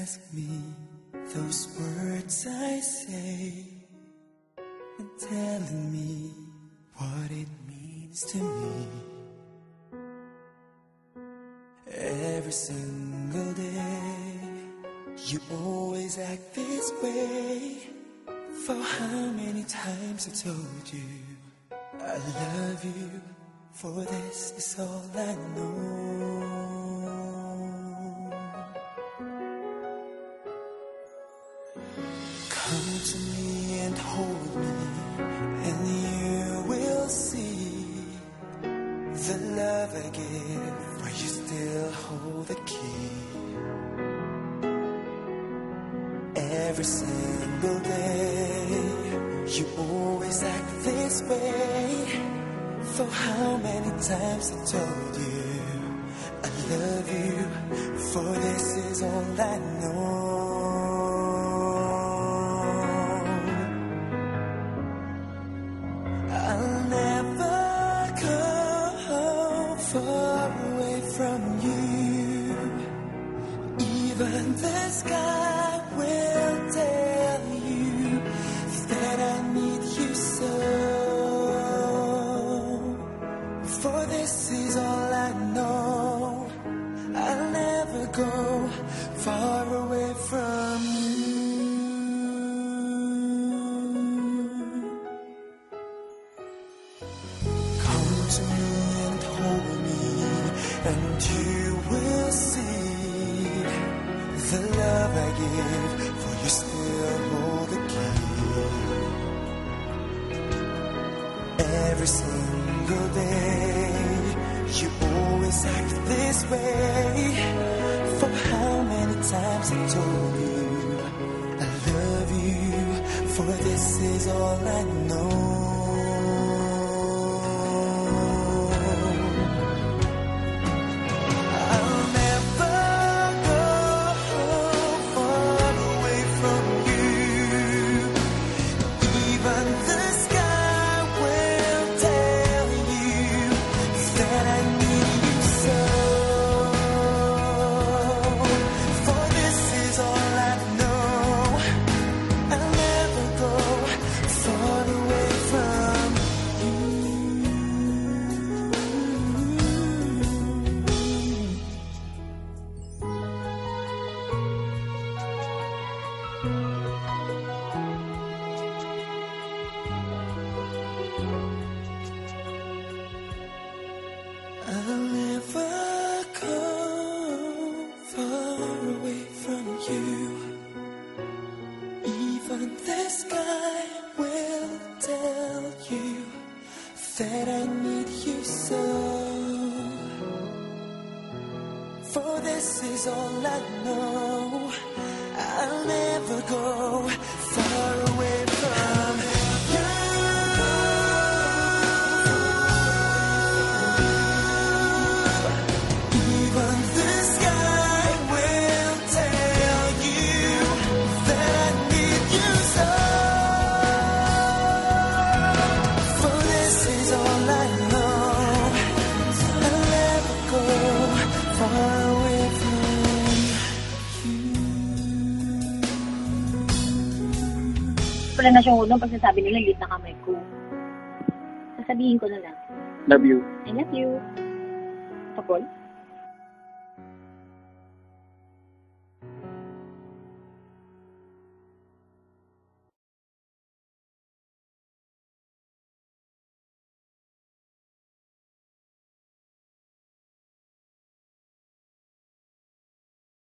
ask me those words I say and telling me what it means to me. Every single day you always act this way. For how many times I told you I love you, for this is all I know. Come to me and hold me, and you will see the love I give, for you still hold the key. Every single day you always act this way. For how many times I told you I love you, for this is all I know. I'll never go far away from you. Even the sky will tell you that I need you so. For this is all I know. I'll never go far away from you. Come to me and hold me, and you will see the love I give, for you still hold the key. Every single day you always act this way. For how many times I told you I love you, for this is all I know. I'll never go far away from you. Even the sky will tell you that I need you so. For this is all I know. I'll never go far away from you. I'll never go far away from you. Even the sky will tell you that I need you so. For this is all I know. I'll never go far away from you. Even the sky will tell you that I need you so. For this is all I know. I'll never go far away from you. Wala na siyang unong pag nasabi nila lit na kamay ko. Sasabihin ko na lang, Love you. I love you. Tapos?